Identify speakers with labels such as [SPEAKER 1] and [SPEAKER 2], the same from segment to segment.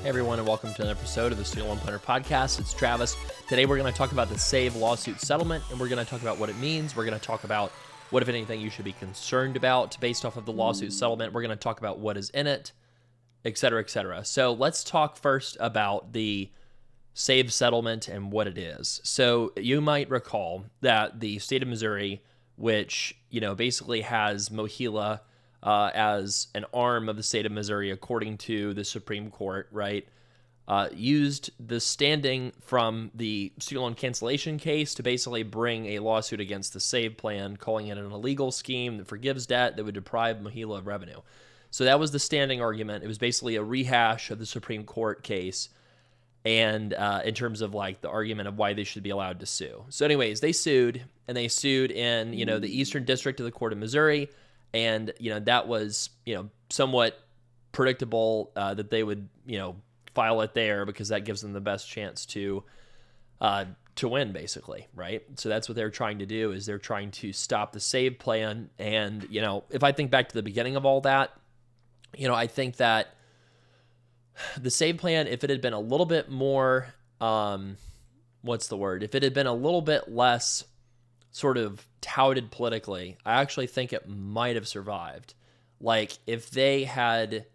[SPEAKER 1] Hey everyone, and welcome to another episode of the Student Loan Planner Podcast. It's Travis. Today we're going to talk about the SAVE lawsuit settlement, and we're going to talk about what it means. We're going to talk about what, if anything, you should be concerned about based off of the lawsuit settlement. We're going to talk about what is in it, et cetera, et cetera. So let's talk first about the SAVE settlement and what it is. So you might recall that the state of Missouri, which, basically has MOHELA as an arm of the state of Missouri, according to the Supreme Court, right, used the standing from the student loan cancellation case to basically bring a lawsuit against the SAVE plan, calling it an illegal scheme that forgives debt that would deprive MOHELA of revenue. So that was the standing argument. It was basically a rehash of the Supreme Court case, and in terms of like the argument of why they should be allowed to sue. So anyways, they sued, and they sued in, the Eastern District of the Court of Missouri. And, that was, somewhat predictable that they would, file it there because that gives them the best chance to win, basically, right? So that's what they're trying to do, is they're trying to stop the SAVE plan. And, if I think back to the beginning of all that, I think that the SAVE plan, if it had been a little bit more, if it had been a little bit less sort of touted politically, I actually think it might have survived. Like if they had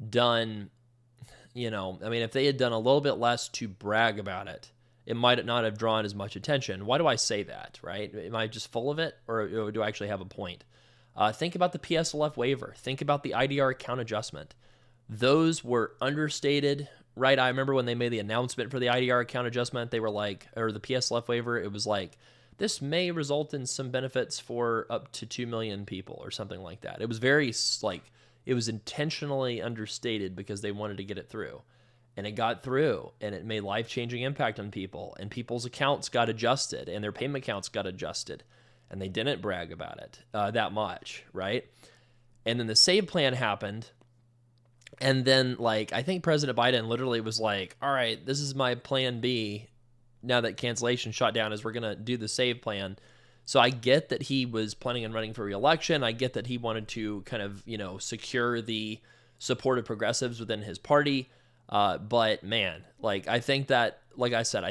[SPEAKER 1] done, if they had done a little bit less to brag about it, it might not have drawn as much attention. Why do I say that, right? Am I just full of it, or do I actually have a point? Think about the PSLF waiver. Think about the IDR account adjustment. Those were understated, right? I remember when they made the announcement for the IDR account adjustment, they were like, or the PSLF waiver, it was like, this may result in some benefits for up to 2 million people or something like that. It was very, it was intentionally understated because they wanted to get it through. And it got through, and it made life-changing impact on people, and people's accounts got adjusted, and their payment accounts got adjusted, and they didn't brag about it that much, right? And then the SAVE plan happened, and then, I think President Biden literally was like, all right, this is my plan B, now that cancellation shot down, is we're going to do the SAVE plan. So I get that he was planning on running for re-election. I get that he wanted to kind of, secure the support of progressives within his party. But man, I think that, like I said,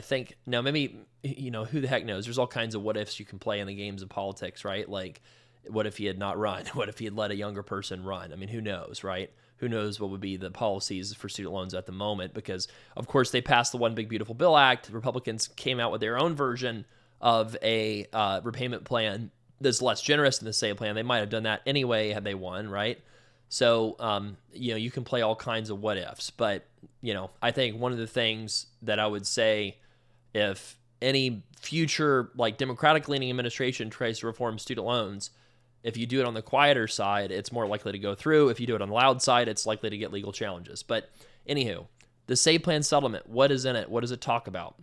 [SPEAKER 1] now maybe, who the heck knows? There's all kinds of what ifs you can play in the games of politics, right? Like, what if he had not run? What if he had let a younger person run? I mean, who knows, right? Who knows what would be the policies for student loans at the moment? Because, of course, they passed the One Big Beautiful Bill Act. The Republicans came out with their own version of a repayment plan that's less generous than the SAVE plan. They might have done that anyway had they won, right? So, you can play all kinds of what ifs. But, I think one of the things that I would say, if any future, Democratic-leaning administration tries to reform student loans, if you do it on the quieter side, it's more likely to go through. If you do it on the loud side, it's likely to get legal challenges. But anywho, the SAVE plan settlement, what is in it? What does it talk about?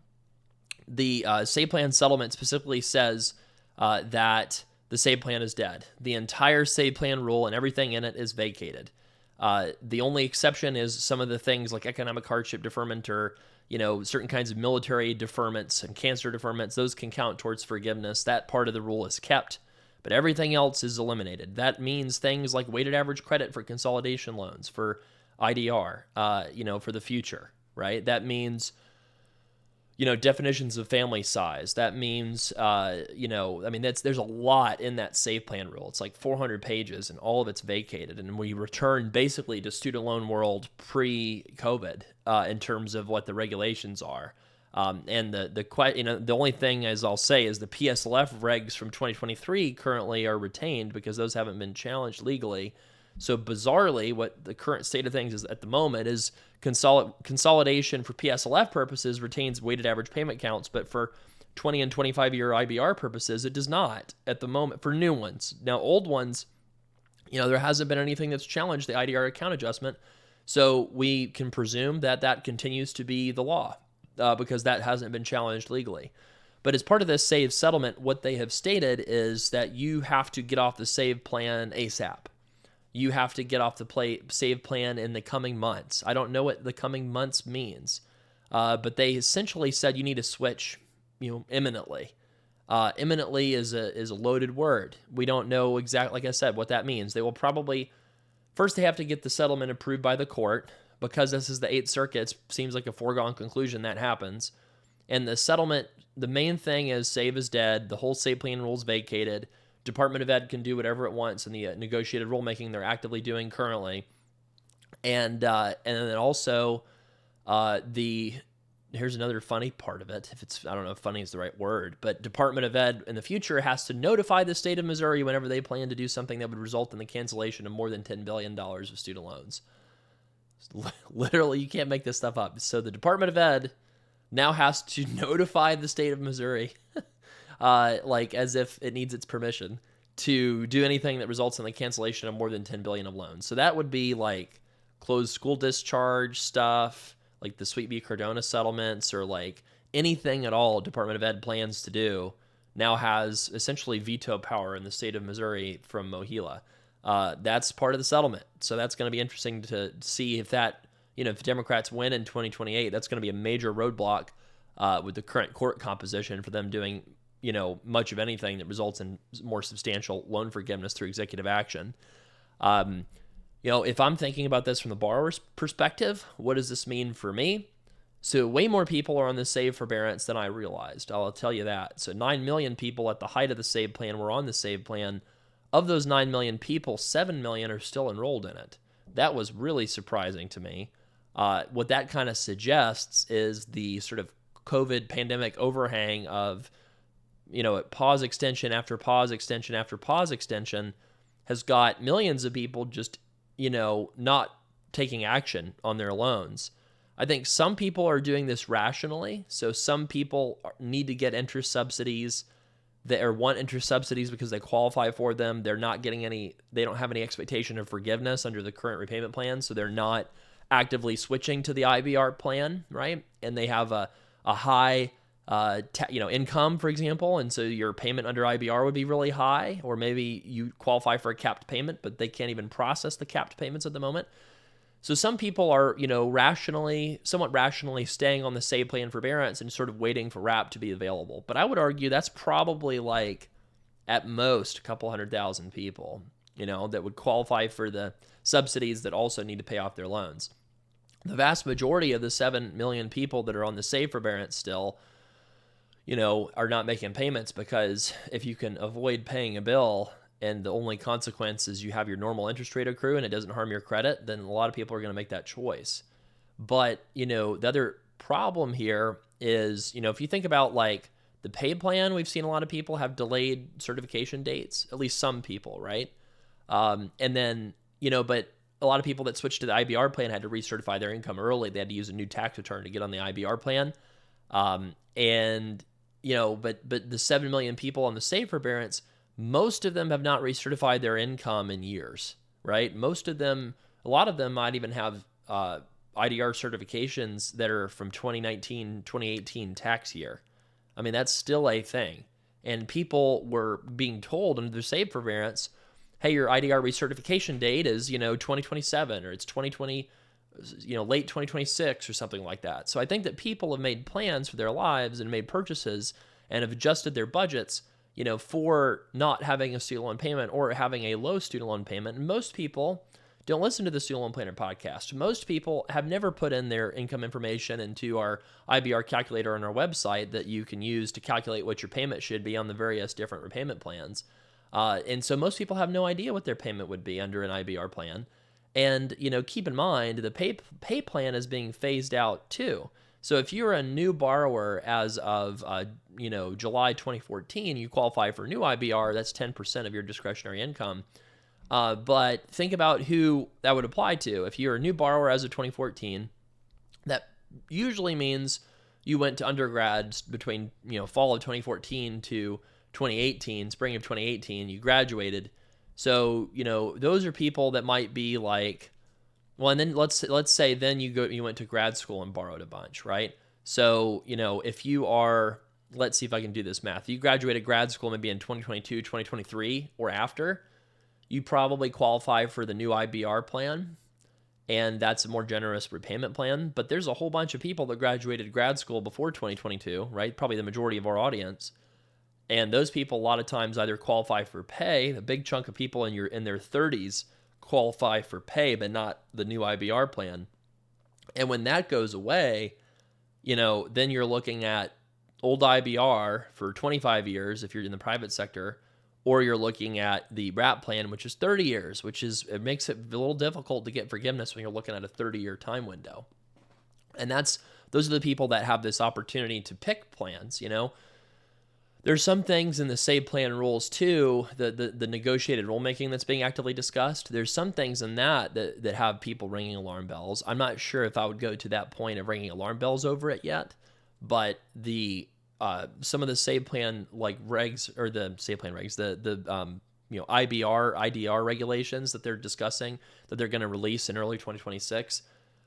[SPEAKER 1] The SAVE plan settlement specifically says that the SAVE plan is dead. The entire SAVE plan rule and everything in it is vacated. The only exception is some of the things like economic hardship deferment, or certain kinds of military deferments and cancer deferments. Those can count towards forgiveness. That part of the rule is kept. But everything else is eliminated. That means things like weighted average credit for consolidation loans, for IDR, for the future, right? That means, definitions of family size. That means, there's a lot in that SAVE plan rule. It's like 400 pages, and all of it's vacated. And we return basically to student loan world pre-COVID in terms of what the regulations are. And the only thing, as I'll say, is the PSLF regs from 2023 currently are retained because those haven't been challenged legally. So bizarrely, what the current state of things is at the moment is consolidation for PSLF purposes retains weighted average payment counts, but for 20 and 25-year IBR purposes, it does not at the moment for new ones. Now, old ones, there hasn't been anything that's challenged the IDR account adjustment, so we can presume that that continues to be the law. Because that hasn't been challenged legally. But as part of this SAVE settlement, what they have stated is that you have to get off the SAVE plan ASAP. You have to get off the SAVE plan in the coming months. I don't know what the coming months means, but they essentially said you need to switch, imminently. Imminently is a loaded word. We don't know exactly, like I said, what that means. They will probably, first they have to get the settlement approved by the court, because this is the Eighth Circuit, it seems like a foregone conclusion that happens. And the settlement, the main thing is SAVE is dead. The whole SAVE plan rule is vacated. Department of Ed can do whatever it wants in the negotiated rulemaking they're actively doing currently. And then also here's another funny part of it. I don't know if funny is the right word, but Department of Ed in the future has to notify the state of Missouri whenever they plan to do something that would result in the cancellation of more than $10 billion of student loans. Literally, you can't make this stuff up. So the Department of Ed now has to notify the state of Missouri, like as if it needs its permission to do anything that results in the cancellation of more than $10 billion of loans. So that would be like closed school discharge stuff, like the Sweet Bee Cardona settlements, or like anything at all Department of Ed plans to do now has essentially veto power in the state of Missouri from MOHELA. That's part of the settlement. So that's going to be interesting to see if that, if Democrats win in 2028, that's going to be a major roadblock with the current court composition for them doing, much of anything that results in more substantial loan forgiveness through executive action. If I'm thinking about this from the borrower's perspective, what does this mean for me? So way more people are on the SAVE forbearance than I realized. I'll tell you that. So 9 million people at the height of the SAVE plan were on the SAVE plan. Of those 9 million people, 7 million are still enrolled in it. That was really surprising to me. What that kind of suggests is the sort of COVID pandemic overhang of, pause extension after pause extension after pause extension has got millions of people just, not taking action on their loans. I think some people are doing this rationally. So some people need to get interest subsidies or want interest subsidies because they qualify for them. They're not getting they don't have any expectation of forgiveness under the current repayment plan. So they're not actively switching to the IBR plan, right? And they have a high, income, for example. And so your payment under IBR would be really high, or maybe you qualify for a capped payment, but they can't even process the capped payments at the moment. So some people are, somewhat rationally staying on the SAVE plan forbearance and sort of waiting for RAP to be available. But I would argue that's probably like at most a couple 100,000 people, that would qualify for the subsidies that also need to pay off their loans. The vast majority of the 7 million people that are on the SAVE forbearance still, are not making payments, because if you can avoid paying a bill and the only consequence is you have your normal interest rate accrue and it doesn't harm your credit, then a lot of people are going to make that choice. But, the other problem here is, if you think about like the paid plan, we've seen a lot of people have delayed certification dates, at least some people, right? And then, but a lot of people that switched to the IBR plan had to recertify their income early. They had to use a new tax return to get on the IBR plan. But the 7 million people on the SAVE forbearance, most of them have not recertified their income in years, right? A lot of them might even have IDR certifications that are from 2019, 2018 tax year. I mean, that's still a thing. And people were being told under the SAVE forbearance, hey, your IDR recertification date is, 2027, or it's 2020, late 2026 or something like that. So I think that people have made plans for their lives and made purchases and have adjusted their budgets, for not having a student loan payment or having a low student loan payment. And most people don't listen to the Student Loan Planner podcast. Most people have never put in their income information into our IBR calculator on our website that you can use to calculate what your payment should be on the various different repayment plans. And so most people have no idea what their payment would be under an IBR plan. And, keep in mind, the pay plan is being phased out too. So if you're a new borrower as of, July 2014, you qualify for a new IBR, that's 10% of your discretionary income. But think about who that would apply to. If you're a new borrower as of 2014, that usually means you went to undergrad between, fall of 2014 to 2018, spring of 2018, you graduated. So, those are people that might be like, well, and then let's say then you went to grad school and borrowed a bunch, right? So, if you are, let's see if I can do this math. You graduated grad school maybe in 2022, 2023 or after, you probably qualify for the new IBR plan, and that's a more generous repayment plan. But there's a whole bunch of people that graduated grad school before 2022, right? Probably the majority of our audience. And those people a lot of times either qualify for pay. A big chunk of people in their 30s qualify for pay, but not the new IBR plan. And when that goes away, then you're looking at old IBR for 25 years if you're in the private sector, or you're looking at the RAP plan, which is 30 years, it makes it a little difficult to get forgiveness when you're looking at a 30-year time window. And those are the people that have this opportunity to pick plans. There's some things in the SAVE plan rules too, the negotiated rulemaking that's being actively discussed. There's some things in that have people ringing alarm bells. I'm not sure if I would go to that point of ringing alarm bells over it yet, but some of the SAVE plan regs, or the SAVE plan regs, IDR regulations that they're discussing that they're going to release in early 2026.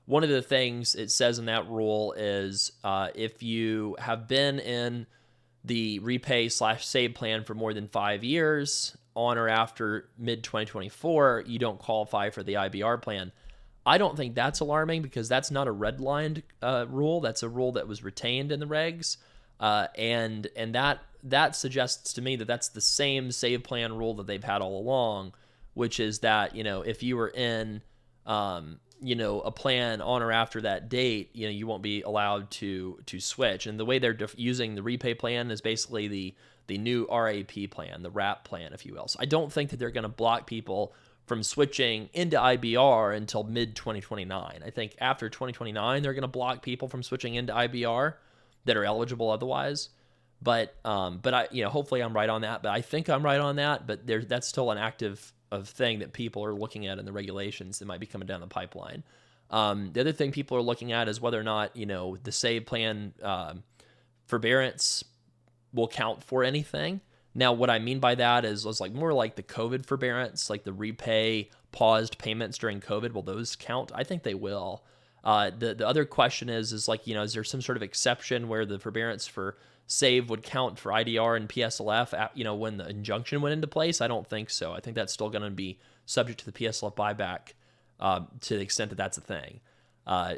[SPEAKER 1] One of the things it says in that rule is if you have been in the repay/save plan for more than 5 years on or after mid-2024, you don't qualify for the IBR plan. I don't think that's alarming because that's not a redlined rule. That's a rule that was retained in the regs. And that suggests to me that that's the same SAVE plan rule that they've had all along, which is that, if you were in a plan on or after that date, you won't be allowed to switch. And the way they're using the repay plan is basically the new RAP plan, the RAP plan, if you will. So I don't think that they're going to block people from switching into IBR until mid-2029. I think after 2029, they're going to block people from switching into IBR that are eligible otherwise. But I, hopefully I'm right on that. But I think I'm right on that. But that's still an active thing that people are looking at in the regulations that might be coming down the pipeline. The other thing people are looking at is whether or not, the SAVE plan forbearance will count for anything. Now, what I mean by that is more like the COVID forbearance, like the repay paused payments during COVID. Will those count? I think they will. The other question is is there some sort of exception where the forbearance for SAVE would count for IDR and PSLF, when the injunction went into place? I don't think so. I think that's still going to be subject to the PSLF buyback to the extent that that's a thing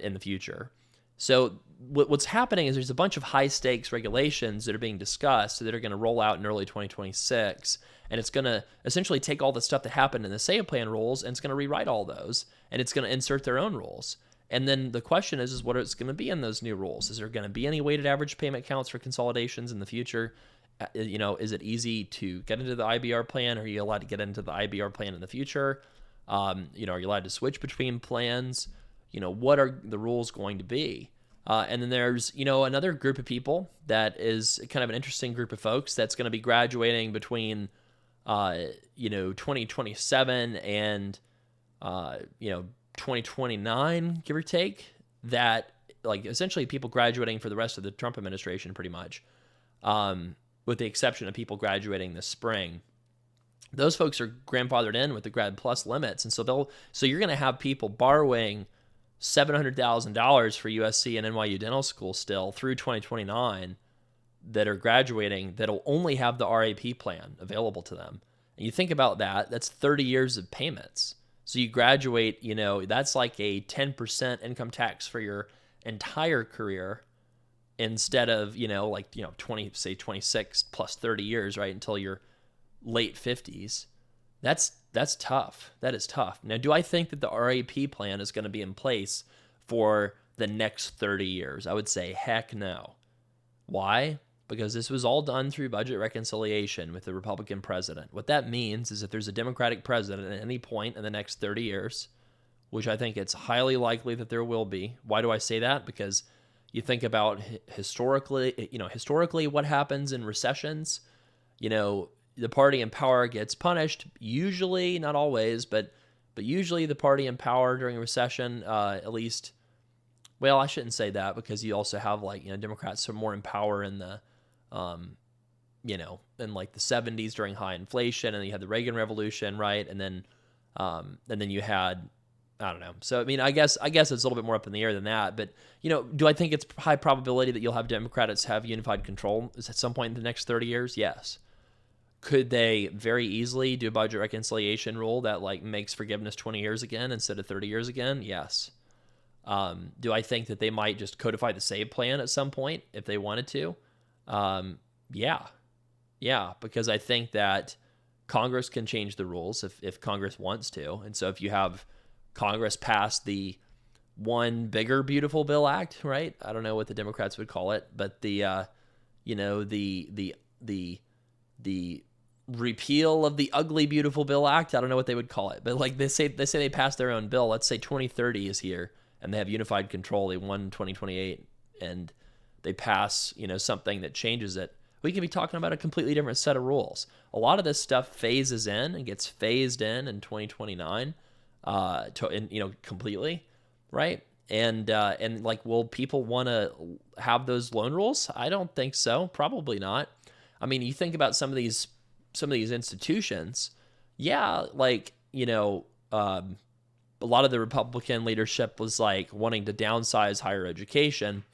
[SPEAKER 1] in the future. So what's happening is there's a bunch of high stakes regulations that are being discussed that are going to roll out in early 2026. And it's going to essentially take all the stuff that happened in the SAVE plan rules and it's going to rewrite all those. And it's going to insert their own rules. And then the question is what it's going to be in those new rules. Is there going to be any weighted average payment counts for consolidations in the future? Is it easy to get into the IBR plan? Are you allowed to get into the IBR plan in the future? Are you allowed to switch between plans? What are the rules going to be? And then there's, another group of people that is kind of an interesting group of folks that's going to be graduating between, 2027 and, 2029, give or take, that essentially people graduating for the rest of the Trump administration pretty much, with the exception of people graduating this spring. Those folks are grandfathered in with the Grad Plus limits. And so you're going to have people borrowing $700,000 for USC and NYU dental school still through 2029 that are graduating that'll only have the RAP plan available to them. And you think about that, that's 30 years of payments. So you graduate, that's like a 10% income tax for your entire career instead of, 26 plus 30 years, right, until your late 50s. That's tough. That is tough. Now, do I think that the RAP plan is going to be in place for the next 30 years? I would say heck no. Why? Because this was all done through budget reconciliation with the Republican president. What that means is if there's a Democratic president at any point in the next 30 years, which I think it's highly likely that there will be. Why do I say that? Because you think about historically what happens in recessions. The party in power gets punished, usually, not always, but usually the party in power during a recession, at least, well, I shouldn't say that because you also have Democrats are more in power in the, in the 70s during high inflation, and then you had the Reagan Revolution, right? And then you had, I don't know. So, I guess it's a little bit more up in the air than that, but, do I think it's high probability that you'll have Democrats have unified control at some point in the next 30 years? Yes. Could they very easily do a budget reconciliation rule that makes forgiveness 20 years again instead of 30 years again? Yes. Do I think that they might just codify the SAVE plan at some point if they wanted to? Yeah, because I think that Congress can change the rules if Congress wants to. And so if you have Congress pass the one bigger beautiful bill act, right? I don't know what the Democrats would call it, but the repeal of the ugly beautiful bill act, I don't know what they would call it, but like they say they passed their own bill. Let's say 2030 is here and they have unified control. They won 2028 and they pass, something that changes it. We could be talking about a completely different set of rules. A lot of this stuff phases in and gets phased in 2029, completely, right? And like, will people want to have those loan rules? I don't think so. Probably not. I mean, you think about some of these institutions, yeah, like, a lot of the Republican leadership was like wanting to downsize higher education,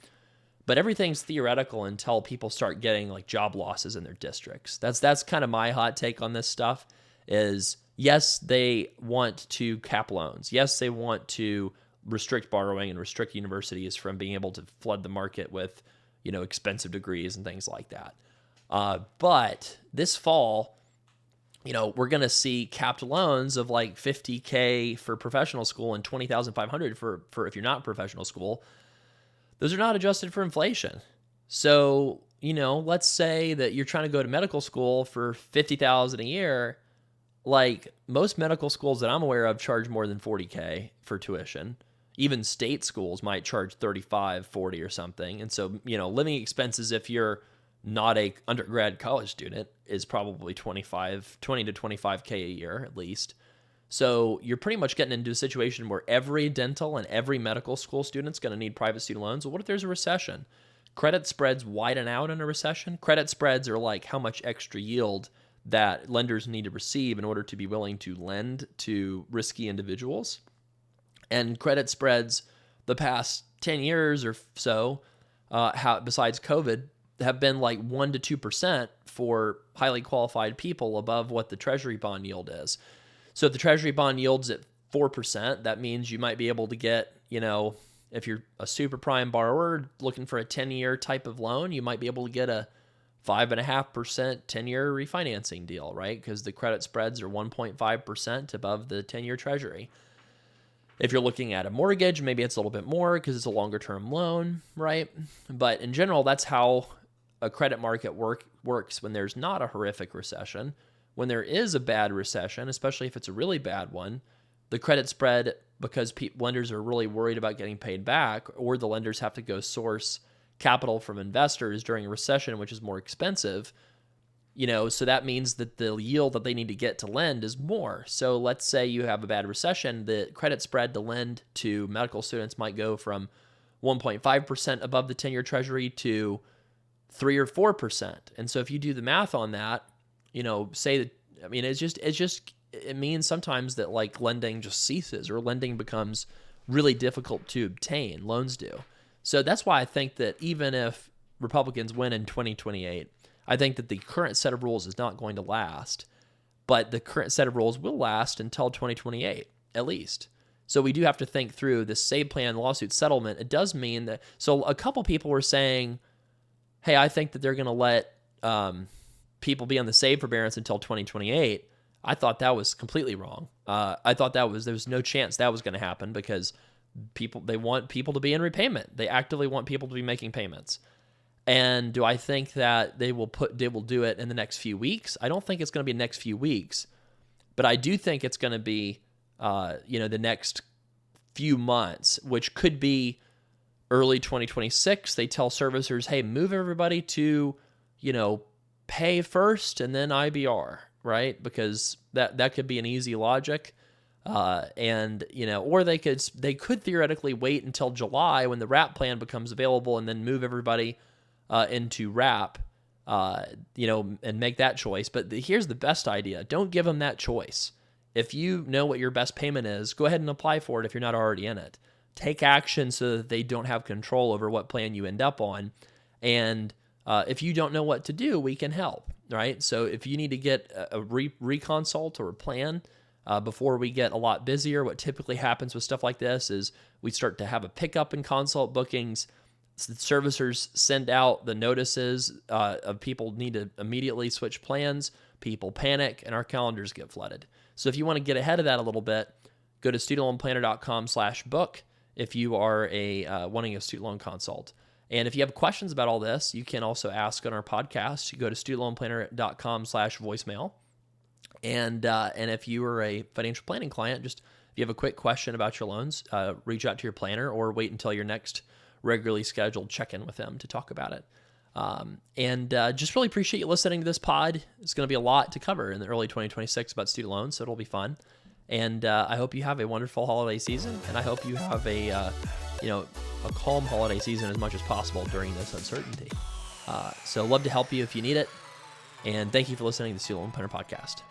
[SPEAKER 1] but everything's theoretical until people start getting like job losses in their districts. That's kind of my hot take on this stuff is, yes, they want to cap loans. Yes, they want to restrict borrowing and restrict universities from being able to flood the market with, expensive degrees and things like that. But this fall, we're going to see capped loans of like $50,000 for professional school and $20,500 for if you're not in professional school. Those are not adjusted for inflation. So, let's say that you're trying to go to medical school for $50,000 a year. Like, most medical schools that I'm aware of charge more than $40,000 for tuition. Even state schools might charge $35,000, $40,000 or something. And so, living expenses, if you're not a undergrad college student, is probably $20 to $25,000 a year at least. So you're pretty much getting into a situation where every dental and every medical school student's going to need private student loans. Well, what if there's a recession? Credit spreads widen out in a recession. Credit spreads are like how much extra yield that lenders need to receive in order to be willing to lend to risky individuals. And credit spreads the past 10 years or so, besides COVID, have been like 1% to 2% for highly qualified people above what the Treasury bond yield is. So if the Treasury bond yield's at 4%, that means you might be able to get, if you're a super prime borrower looking for a 10-year type of loan, you might be able to get a 5.5% 10-year refinancing deal, right? Because the credit spreads are 1.5% above the 10-year Treasury. If you're looking at a mortgage, maybe it's a little bit more because it's a longer-term loan, right? But in general, that's how a credit market works when there's not a horrific recession. When there is a bad recession, especially if it's a really bad one, the credit spread, because lenders are really worried about getting paid back, or the lenders have to go source capital from investors during a recession, which is more expensive, so that means that the yield that they need to get to lend is more. So let's say you have a bad recession, the credit spread to lend to medical students might go from 1.5% above the 10-year Treasury to 3 or 4%. And so if you do the math on that, say that, it means sometimes that like lending just ceases or lending becomes really difficult to obtain. Loans do. So that's why I think that even if Republicans win in 2028, I think that the current set of rules is not going to last, but the current set of rules will last until 2028, at least. So we do have to think through this SAVE plan lawsuit settlement. It does mean that, so a couple people were saying, hey, I think that they're going to let people be on the SAVE forbearance until 2028. I thought that was completely wrong. I thought there was no chance that was going to happen because they want people to be in repayment. They actively want people to be making payments. And do I think that they will do it in the next few weeks? I don't think it's going to be the next few weeks, but I do think it's going to be, the next few months, which could be early 2026. They tell servicers, hey, move everybody to, pay first and then IBR, right? Because that could be an easy logic. Or they could theoretically wait until July when the RAP plan becomes available and then move everybody into RAP, and make that choice. But here's the best idea. Don't give them that choice. If you know what your best payment is, go ahead and apply for it if you're not already in it. Take action so that they don't have control over what plan you end up on. And if you don't know what to do, we can help, right? So if you need to get a reconsult or a plan before we get a lot busier, what typically happens with stuff like this is we start to have a pickup in consult bookings. The servicers send out the notices of people need to immediately switch plans. People panic, and our calendars get flooded. So if you want to get ahead of that a little bit, go to studentloanplanner.com/book. if you are wanting a student loan consult. And if you have questions about all this, you can also ask on our podcast. You go to studentloanplanner.com/voicemail. And if you are a financial planning client, just if you have a quick question about your loans, reach out to your planner or wait until your next regularly scheduled check-in with them to talk about it. Just really appreciate you listening to this pod. It's going to be a lot to cover in the early 2026 about student loans, so it'll be fun. And I hope you have a wonderful holiday season, and I hope you have a calm holiday season as much as possible during this uncertainty. So love to help you if you need it. And thank you for listening to the Student Loan Planner Podcast.